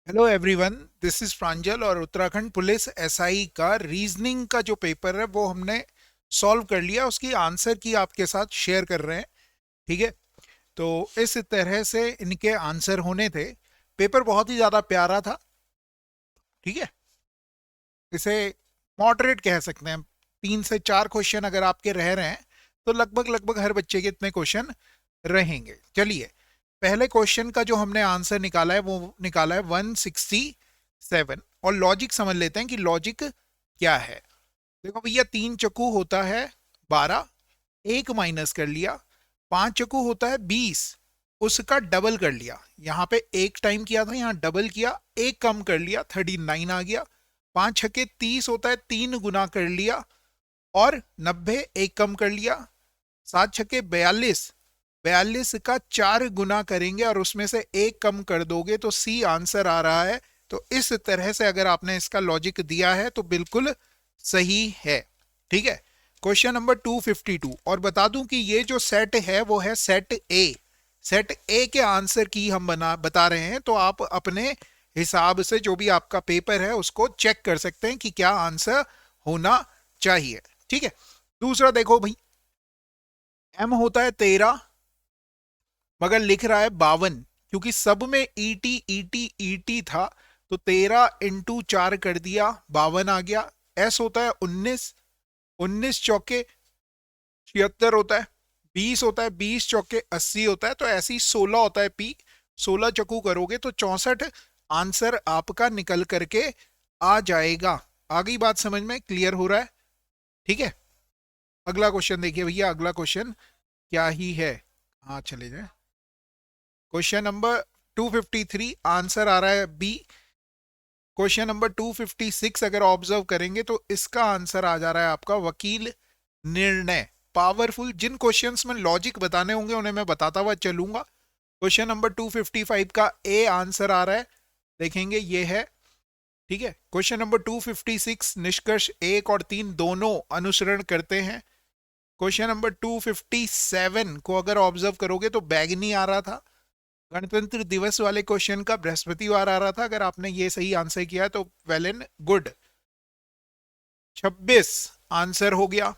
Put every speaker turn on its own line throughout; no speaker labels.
Hello everyone, this is प्रांजल और Uttarakhand police SI का reasoning का जो पेपर है वो हमने सॉल्व कर लिया। उसकी आंसर की आपके साथ शेयर कर रहे हैं। ठीक है, तो इस तरह से इनके आंसर होने थे। पेपर बहुत ही ज़्यादा प्यारा था। ठीक है, इसे मॉडरेट कह सकते हैं। 3 से 4 क्वेश्चन अगर आपके रह रहे हैं तो लगभग लगभग हर बच्चे के इतने क्वेश्चन रहेंगे। चलिए, पहले क्वेश्चन का जो हमने आंसर निकाला है वो निकाला है 167। और लॉजिक समझ लेते हैं कि लॉजिक क्या है। देखो भैया, 3 चक्कू होता है 12, एक माइनस कर लिया। 5 चक्कू होता है 20, उसका डबल कर लिया। यहाँ पे एक टाइम किया था, यहाँ डबल किया, एक कम कर लिया, 39 आ गया। 5 छक्के 30 होता है, 3 गुना कर लिया और 90, एक कम कर लिया। 7 छक्के 42, 42 का 4 गुना करेंगे और उसमें से एक कम कर दोगे तो सी आंसर आ रहा है। तो इस तरह से अगर आपने इसका लॉजिक दिया है तो बिल्कुल सही है। ठीक है, क्वेश्चन नंबर 252। और बता दूं कि ये जो सेट है वो है सेट ए। सेट ए के आंसर की हम बता रहे हैं, तो आप अपने हिसाब से जो भी आपका पेपर है उसको चेक कर सकते हैं कि क्या आंसर होना चाहिए। ठीक है, दूसरा देखो भाई, एम होता है 13 मगर लिख रहा है 52। क्योंकि सब में ईटी ईटी ईटी था तो 13 × 4 कर दिया, 52 आ गया। एस होता है 19, 19 चौके 76 होता है। 20 होता है, 20 चौके 80 होता है। तो ऐसे ही 16 होता है पी, 16 चक्कू करोगे तो 64 आंसर आपका निकल करके आ जाएगा। आ गई बात समझ में? क्लियर हो रहा है? ठीक है, अगला क्वेश्चन देखिए भैया। अगला क्वेश्चन क्या ही है, हाँ चले जाए। क्वेश्चन नंबर 253, आंसर आ रहा है बी। क्वेश्चन नंबर 256 अगर ऑब्जर्व करेंगे तो इसका आंसर आ जा रहा है आपका वकील निर्णय। पावरफुल। जिन क्वेश्चंस में लॉजिक बताने होंगे उन्हें मैं बताता हुआ चलूंगा। क्वेश्चन नंबर 255 का ए आंसर आ रहा है, देखेंगे ये है। ठीक है, क्वेश्चन नंबर 256, निष्कर्ष 1 और 3 दोनों अनुसरण करते हैं। क्वेश्चन नंबर 257 को अगर ऑब्जर्व करोगे तो बैगनी आ रहा था। गणतंत्र दिवस वाले क्वेश्चन का बृहस्पतिवार आ रहा था। अगर आपने ये सही आंसर किया तो वेल एंड गुड। 26 आंसर हो गया।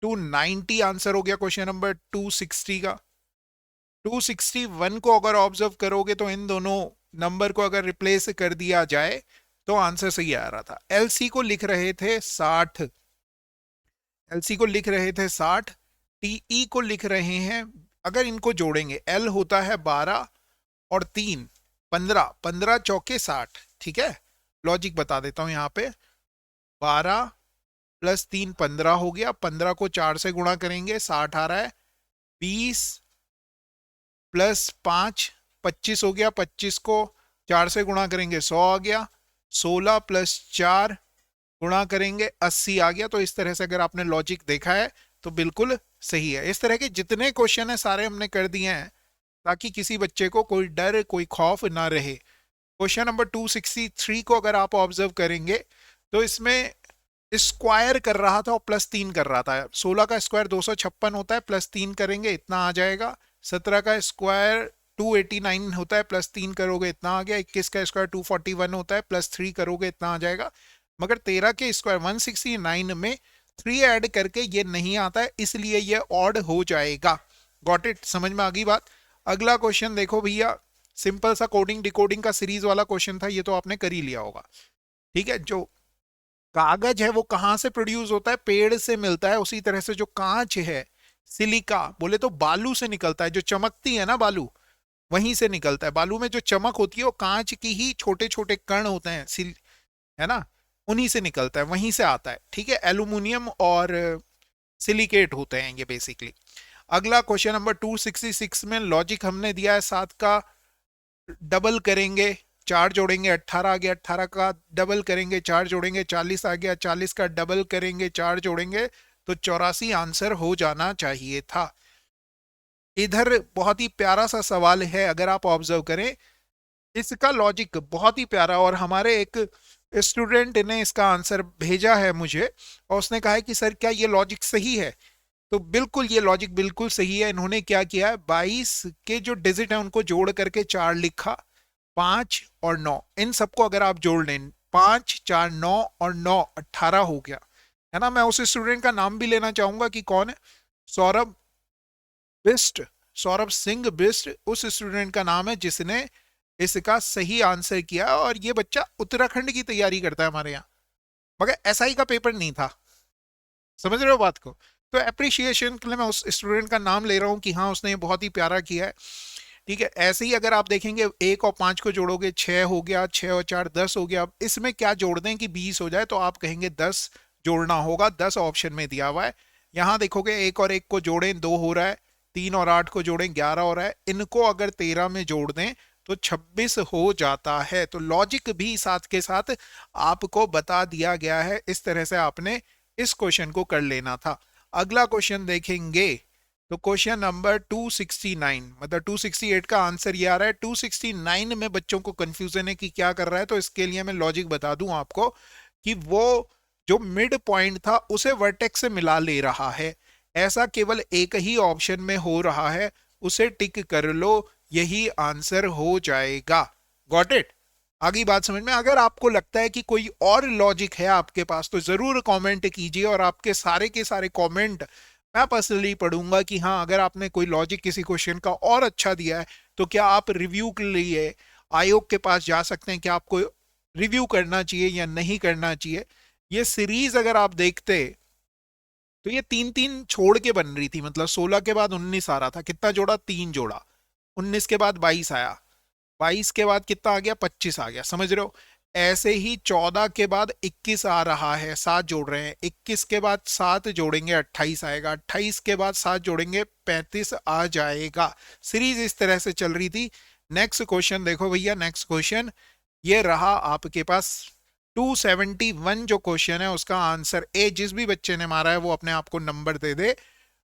290 आंसर हो गया क्वेश्चन नंबर 260 का। 261 को अगर ऑब्जर्व करोगे तो इन दोनों नंबर को अगर रिप्लेस कर दिया जाए तो आंसर सही आ रहा था। एलसी को लिख रहे थे 60, एलसी को लिख रहे थे 60। टीई को लिख रहे हैं, अगर इनको जोड़ेंगे एल होता है 12 और 3 15, 15 चौके 60। ठीक है, लॉजिक बता देता हूं यहाँ पे। 12 + 3 15 हो गया, 15 को 4 से गुणा करेंगे 60 आ रहा है। 20 + 5 25 हो गया, 25 को 4 से गुणा करेंगे 100 आ गया। 16 + 4 गुणा करेंगे 80 आ गया। तो इस तरह से अगर आपने लॉजिक देखा है तो बिल्कुल सही है। इस तरह के जितने क्वेश्चन है सारे हमने कर दिए हैं ताकि किसी बच्चे को कोई डर कोई खौफ ना रहे। क्वेश्चन नंबर 263 को अगर आप ऑब्जर्व करेंगे तो इसमें स्क्वायर कर रहा था और +3 कर रहा था। 16 का स्क्वायर 256 होता है, +3 करेंगे इतना आ जाएगा। 17 का स्क्वायर 289 होता है, +3 करोगे इतना आ गया। 21 का स्क्वायर 241 होता है, +3 करोगे इतना आ जाएगा। मगर 13 के स्क्वायर 169 में 3 ऐड करके ये नहीं आता है, इसलिए ये ऑड हो जाएगा। Got it? समझ में आ गई बात? अगला क्वेश्चन देखो भैया, सिंपल सा कोडिंग डिकोडिंग का सीरीज वाला क्वेश्चन था, ये तो आपने कर ही लिया होगा। ठीक है, जो कागज है वो कहां से प्रोड्यूस होता है? पेड़ से मिलता है। उसी तरह से जो कांच है, सिलिका बोले तो बालू से निकलता है। जो चमकती है ना बालू, वहीं से निकलता है। बालू में जो चमक होती है वो कांच की ही छोटे छोटे कण होते हैं, सिल है ना, उन्हीं से निकलता है, वहीं से आता है। ठीक है, एल्यूमिनियम और सिलिकेट होते हैं ये बेसिकली। अगला क्वेश्चन नंबर 266 में लॉजिक हमने दिया है 7 का डबल करेंगे 4 जोड़ेंगे 18 आ गया। 18 का डबल करेंगे 4 जोड़ेंगे 40 आ गया। 40 का डबल करेंगे 4 जोड़ेंगे तो 84 आंसर हो जाना चाहिए था। इधर बहुत ही प्यारा सा सवाल है, अगर आप ऑब्जर्व करें इसका लॉजिक बहुत ही प्यारा। और हमारे एक स्टूडेंट ने इसका आंसर भेजा है मुझे और उसने कहा है कि सर क्या ये लॉजिक सही है? तो बिल्कुल ये लॉजिक बिल्कुल सही है। इन्होंने क्या किया है, 22 के जो डिजिट है उनको जोड़ करके 4 लिखा, 5 और 9, इन सबको अगर आप जोड़ लें, 5 4 9 और 9 18 हो गया, है ना। मैं उस स्टूडेंट का नाम भी लेना चाहूंगा कि कौन है, सौरभ बिस्ट, सौरभ सिंह बिस्ट उस स्टूडेंट का नाम है जिसने इसका सही आंसर किया। और ये बच्चा उत्तराखंड की तैयारी करता है हमारे यहाँ, मगर एसआई का पेपर नहीं था। समझ रहे हो बात को। तो अप्रिशिएशन के लिए मैं उस स्टूडेंट का नाम ले रहा हूँ कि हाँ उसने ये बहुत ही प्यारा किया है। ठीक है, ऐसे ही अगर आप देखेंगे 1 और 5 को जोड़ोगे 6 हो गया, 6 और 4 10 हो गया। अब इसमें क्या जोड़ दें कि 20 हो जाए, तो आप कहेंगे 10 जोड़ना होगा, 10 ऑप्शन में दिया हुआ है। यहाँ देखोगे 1 और 1 को जोड़ें 2 हो रहा है, 3 और 8 को जोड़ें 11 हो रहा है, इनको अगर 13 में जोड़ दें तो 26 हो जाता है। तो लॉजिक भी साथ के साथ आपको बता दिया गया है, इस तरह से आपने इस क्वेश्चन को कर लेना था। अगला क्वेश्चन देखेंगे तो क्वेश्चन नंबर 269, मतलब 268 का आंसर ये आ रहा है। 269 में बच्चों को कंफ्यूजन है कि क्या कर रहा है, तो इसके लिए मैं लॉजिक बता दूं आपको कि वो जो मिड पॉइंट था उसे वर्टेक्स से मिला ले रहा है। ऐसा केवल एक ही ऑप्शन में हो रहा है, उसे टिक कर लो, यही आंसर हो जाएगा। Got it. आगे बात समझ में। अगर आपको लगता है कि कोई और लॉजिक है आपके पास तो जरूर कमेंट कीजिए, और आपके सारे के सारे कमेंट मैं पर्सनली पढ़ूंगा कि हाँ अगर आपने कोई लॉजिक किसी क्वेश्चन का और अच्छा दिया है तो क्या आप रिव्यू के लिए आयोग के पास जा सकते हैं, क्या आपको रिव्यू करना चाहिए या नहीं करना चाहिए। ये सीरीज अगर आप देखते तो ये 3 3 छोड़ के बन रही थी, मतलब 16 के बाद 19 आ रहा था, कितना जोड़ा, 3 जोड़ा, 19 के बाद 22 आया, 22 के बाद कितना आ गया, 25 आ गया। समझ रहे हो। ऐसे ही 14 के बाद 21 आ रहा है, 7 जोड़ रहे हैं, 21 के बाद 7 जोड़ेंगे 28 आएगा, 28 के बाद 7 जोड़ेंगे 35 आ जाएगा। सीरीज इस तरह से चल रही थी। नेक्स्ट क्वेश्चन देखो भैया, नेक्स्ट क्वेश्चन ये रहा आपके पास 271 जो क्वेश्चन है उसका आंसर ए। जिस भी बच्चे ने मारा है वो अपने आप को नंबर दे दे।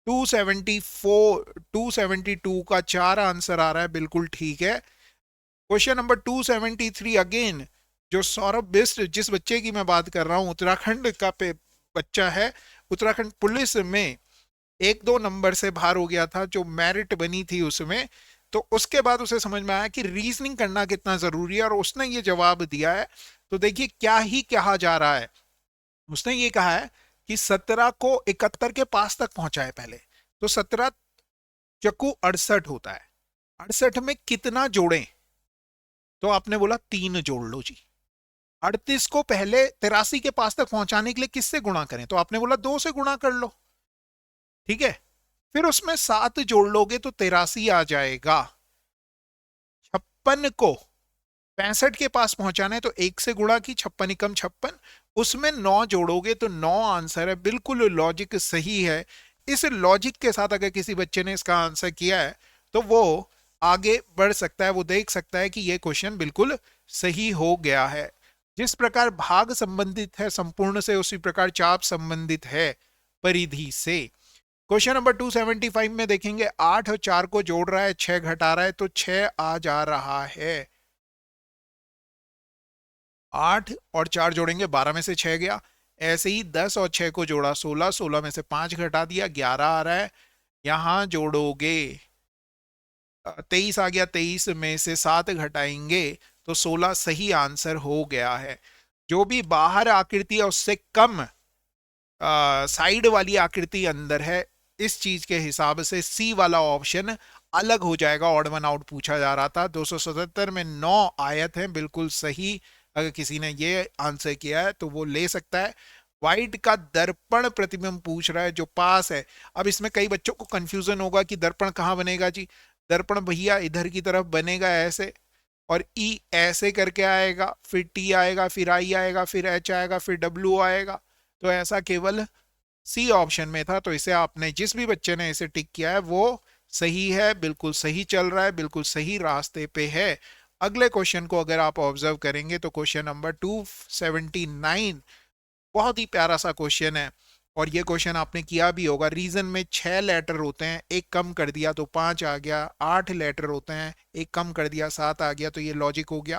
274 272 का 4 आंसर आ रहा है, बिल्कुल ठीक है। क्वेश्चन नंबर 273 अगेन, जो सौरभ बिस्ट जिस बच्चे की मैं बात कर रहा हूं, उत्तराखंड का बच्चा है, उत्तराखंड पुलिस में 1 2 नंबर से बाहर हो गया था, जो मेरिट बनी थी उसमें। तो उसके बाद उसे समझ में आया कि रीजनिंग करना कितना जरूरी है, और उसने ये जवाब दिया है। तो देखिए क्या ही कहा जा रहा है, उसने ये कहा है कि 17 को 71 के पास तक पहुंचा है पहले, तो 17 चक्कू 68 होता है, 68 में कितना जोड़ें, तो आपने बोला 3 जोड़ लो जी। 38 को पहले 83 के पास तक पहुंचाने के लिए किससे गुणा करें, तो आपने बोला 2 से गुणा कर लो। ठीक है, फिर उसमें 7 जोड़ लोगे तो 83 आ जाएगा। 56 को 65 के पास पहुंचाना है तो 1 से गुणा की, 56 एकम 56, उसमें 9 जोड़ोगे तो 9 आंसर है। बिल्कुल लॉजिक सही है। इस लॉजिक के साथ अगर किसी बच्चे ने इसका आंसर किया है तो वो आगे बढ़ सकता है, वो देख सकता है कि ये क्वेश्चन बिल्कुल सही हो गया है। जिस प्रकार भाग संबंधित है संपूर्ण से, उसी प्रकार चाप संबंधित है परिधि से। क्वेश्चन नंबर 275 में देखेंगे 8 और 4 को जोड़ रहा है, 6 घटा रहा है, तो 6 आ जा रहा है। 8 और 4 जोड़ेंगे 12 में से 6 गया। ऐसे ही 10 और 6 को जोड़ा 16, 16 में से 5 घटा दिया 11 आ रहा है। यहां जोड़ोगे 23 आ गया, 23 में से 7 घटाएंगे तो 16 सही आंसर हो गया है। जो भी बाहर आकृति है उससे कम साइड वाली आकृति अंदर है, इस चीज के हिसाब से सी वाला ऑप्शन अलग हो जाएगा। ऑड वन आउट पूछा जा रहा था। 277 में 9 आयत हैं, बिल्कुल सही। अगर किसी ने ये आंसर किया है तो वो ले सकता है। वाइट का दर्पण प्रतिबिंब पूछ रहा है जो पास है। अब इसमें कई बच्चों को कंफ्यूजन होगा कि दर्पण कहाँ बनेगा जी। दर्पण भैया इधर की तरफ बनेगा ऐसे, और ई ऐसे करके आएगा, फिर टी आएगा, फिर आई आएगा, फिर एच आएगा, फिर डब्ल्यू आएगा। तो ऐसा केवल सी ऑप्शन में था। तो इसे आपने, जिस भी बच्चे ने इसे टिक किया है वो सही है, बिल्कुल सही चल रहा है, बिल्कुल सही रास्ते पे है। अगले क्वेश्चन को अगर आप ऑब्जर्व करेंगे तो क्वेश्चन नंबर 279 बहुत ही प्यारा सा क्वेश्चन है, और ये क्वेश्चन आपने किया भी होगा। रीजन में 6 लेटर होते हैं, एक कम कर दिया तो 5 आ गया। 8 लेटर होते हैं, एक कम कर दिया 7 आ गया, तो ये लॉजिक हो गया।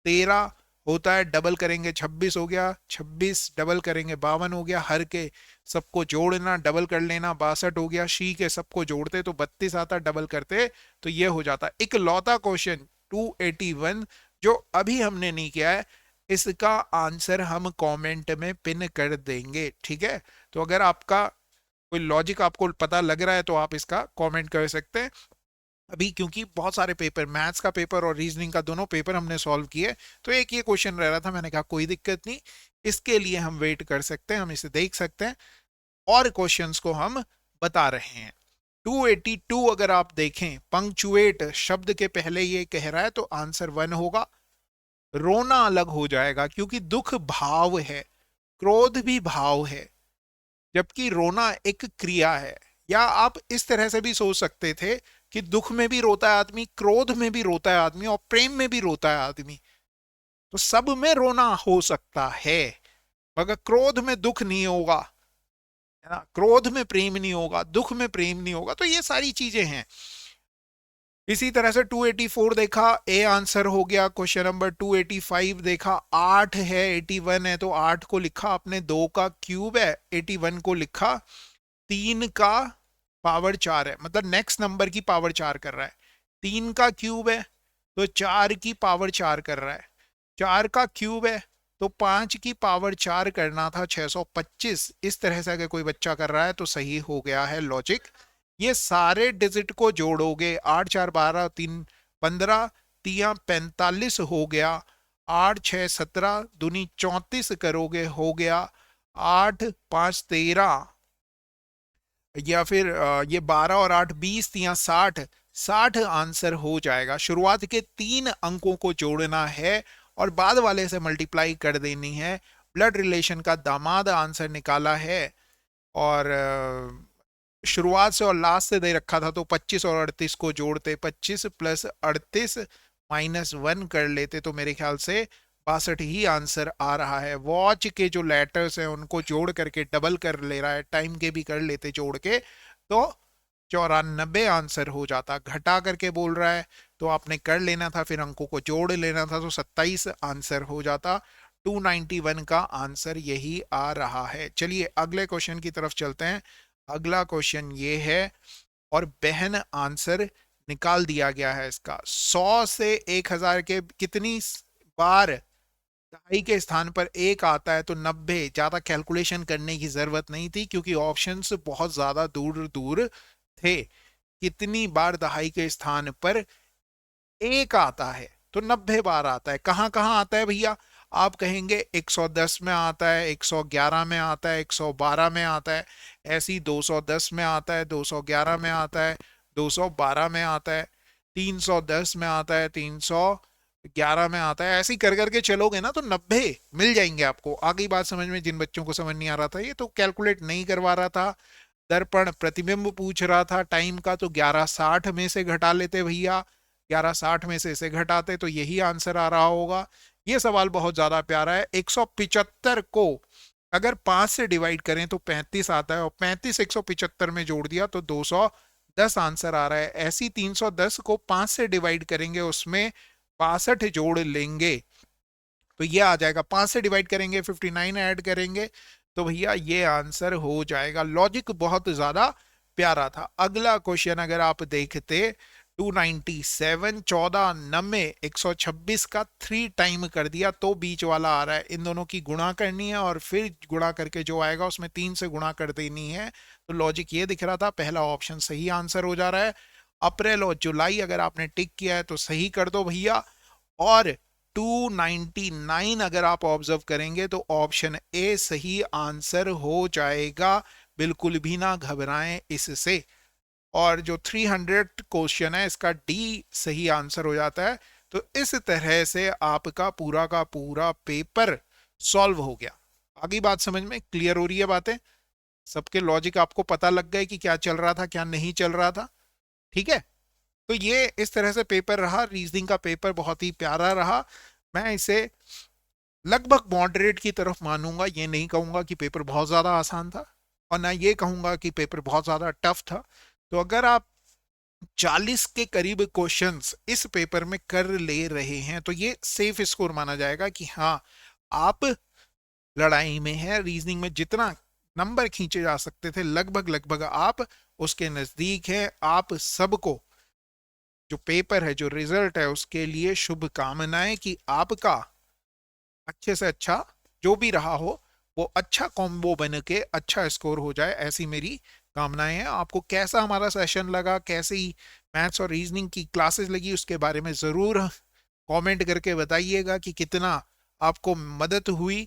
13 होता है, डबल करेंगे 26 हो गया, 26 डबल करेंगे 52 हो गया। हर के सबको जोड़ना, डबल कर लेना, 62 हो गया। शी के सबको जोड़ते तो 32 आता, डबल करते तो ये हो जाता। एक लौता क्वेश्चन 281 जो अभी हमने नहीं किया है इसका आंसर हम कमेंट में पिन कर देंगे, ठीक है। तो अगर आपका कोई लॉजिक आपको पता लग रहा है तो आप इसका कमेंट कर सकते हैं। अभी क्योंकि बहुत सारे पेपर, मैथ्स का पेपर और रीजनिंग का दोनों पेपर हमने सॉल्व किए, तो एक ये क्वेश्चन रह रहा था, मैंने कहा कोई दिक्कत नहीं, इसके लिए हम वेट कर सकते हैं, हम इसे देख सकते हैं और क्वेश्चंस को हम बता रहे हैं। 282 अगर आप देखें, पंक्चुएट शब्द के पहले ये कह रहा है तो आंसर 1 होगा। रोना अलग हो जाएगा क्योंकि दुख भाव है, क्रोध भी भाव है, जबकि रोना एक क्रिया है। या आप इस तरह से भी सोच सकते थे कि दुख में भी रोता है आदमी, क्रोध में भी रोता है आदमी और प्रेम में भी रोता है आदमी। तो सब में रोना हो सकता है, मगर क्रोध में दुख नहीं होगा, है ना, क्रोध में प्रेम नहीं होगा, दुख में प्रेम नहीं होगा। तो ये सारी चीजें हैं। इसी तरह से 284 देखा, ए आंसर हो गया। क्वेश्चन नंबर 285 देखा, 8 है, 81 है तो 8 को लिखा आपने, 2 का क्यूब है, 81 को लिखा, 3 का पावर 4 है, मतलब नेक्स्ट नंबर की पावर 4 कर रहा है। 3 का क्यूब है तो 4 की पावर 4 कर रहा है, 4 का क्यूब है तो 5 की पावर 4 करना था, 625। इस तरह से अगर कोई बच्चा कर रहा है तो सही हो गया है लॉजिक। ये सारे डिजिट को जोड़ोगे, 8 4 12 3 15, 3 45 हो गया, 8 6 17 दूनी 34 करोगे हो गया 8 5 13, या फिर ये 12 और 8 20, 3 60, 60 आंसर हो जाएगा। शुरुआत के 3 अंकों को जोड़ना है और बाद वाले से मल्टीप्लाई कर देनी है। ब्लड रिलेशन का दामाद आंसर निकाला है, और शुरुआत से और लास्ट से दे रखा था तो 25 और 38 को जोड़ते, 25 प्लस 38 माइनस 1 कर लेते तो मेरे ख्याल से 62 ही आंसर आ रहा है। वॉच के जो लेटर्स हैं उनको जोड़ करके डबल कर ले रहा है, टाइम के भी कर लेते जोड़ के तो 94 आंसर हो जाता। घटा करके बोल रहा है तो आपने कर लेना था, फिर अंकों को जोड़ लेना था तो 27 आंसर हो जाता। 291 का आंसर यही आ रहा है। चलिए अगले क्वेश्चन की तरफ चलते हैं। अगला क्वेश्चन ये है, और बहन आंसर निकाल दिया गया है इसका। 100 से 1000 के कितनी बार दहाई के स्थान पर एक आता है तो 90। ज्यादा कैलकुलेशन करने की जरूरत नहीं थी क्योंकि ऑप्शंस बहुत ज्यादा दूर दूर थे। कितनी बार दहाई के स्थान पर एक आता है तो 90 बार आता है। कहां कहां आता है भैया? आप कहेंगे 110 में आता है, 111 में आता है, 112 में आता है, ऐसी 210 में आता है, 211 में आता है, 212 में आता है, 310 में आता है, 311 में आता है। ऐसे ही कर करके चलोगे ना तो 90 मिल जाएंगे आपको। आ गई बात समझ में? जिन बच्चों को समझ नहीं आ रहा था, ये तो कैलकुलेट नहीं करवा रहा था, दर्पण प्रतिबिंब पूछ रहा था टाइम का, तो 1160 में से घटा लेते भैया, 1160 में से इसे घटाते तो यही आंसर आ रहा होगा। ये सवाल बहुत ज्यादा प्यारा है। 175 को अगर 5 से डिवाइड करें तो 35 आता है, और 35 175 में जोड़ दिया तो 210 आंसर आ रहा है। ऐसी 310 को 5 से डिवाइड करेंगे, उसमें 62 जोड़ लेंगे तो ये आ जाएगा। 5 से डिवाइड करेंगे, 59 ऐड करेंगे तो भैया ये आंसर हो जाएगा। लॉजिक बहुत ज्यादा प्यारा था। अगला क्वेश्चन अगर आप देखते, 297, 14 90, 126 का 3 टाइम कर दिया तो बीच वाला आ रहा है। इन दोनों की गुणा करनी है और फिर गुणा करके जो आएगा उसमें 3 से गुणा कर देनी है। तो लॉजिक ये दिख रहा था, पहला ऑप्शन सही आंसर हो जा रहा है। अप्रैल और जुलाई अगर आपने टिक किया है तो सही कर दो भैया। और 299 अगर आप ऑब्जर्व करेंगे तो ऑप्शन ए सही आंसर हो जाएगा। बिल्कुल भी ना घबराएं इससे। और जो 300 क्वेश्चन है इसका डी सही आंसर हो जाता है। तो इस तरह से आपका पूरा का पूरा पेपर सॉल्व हो गया। आगे बात समझ में क्लियर हो रही है बातें? सबके लॉजिक आपको पता लग गए कि क्या चल रहा था क्या नहीं चल रहा था? ठीक है। तो ये इस तरह से पेपर रहा। रीजनिंग का पेपर बहुत ही प्यारा रहा। मैं इसे लगभग मॉडरेट की तरफ मानूंगा। ये नहीं कहूंगा कि पेपर बहुत ज्यादा आसान था, और ना ये कहूंगा कि पेपर बहुत ज्यादा टफ था। तो अगर आप 40 के करीब क्वेश्चंस इस पेपर में कर ले रहे हैं तो ये सेफ स्कोर माना जाएगा कि हाँ आप लड़ाई में है। रीजनिंग में जितना नंबर खींचे जा सकते थे लगभग लगभग आप उसके नजदीक है। आप सबको जो पेपर है, जो रिजल्ट है, उसके लिए शुभकामनाएं कि आपका अच्छे से अच्छा जो भी रहा हो वो अच्छा कॉम्बो बन के अच्छा स्कोर हो जाए, ऐसी मेरी कामनाएं हैं। आपको कैसा हमारा सेशन लगा, कैसी मैथ्स और रीजनिंग की क्लासेस लगी, उसके बारे में ज़रूर कमेंट करके बताइएगा कि कितना आपको मदद हुई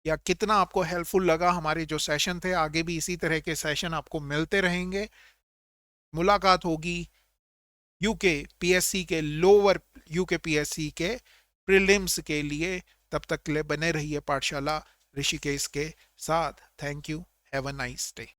या कितना आपको हेल्पफुल लगा हमारे जो सेशन थे। आगे भी इसी तरह के सेशन आपको मिलते रहेंगे। मुलाकात होगी यूके पीएससी के लोअर यूके पीएससी के प्रीलिम्स के लिए। तब तक के लिए बने रहिए पाठशाला ऋषिकेश के साथ। Thank you. Have a nice day.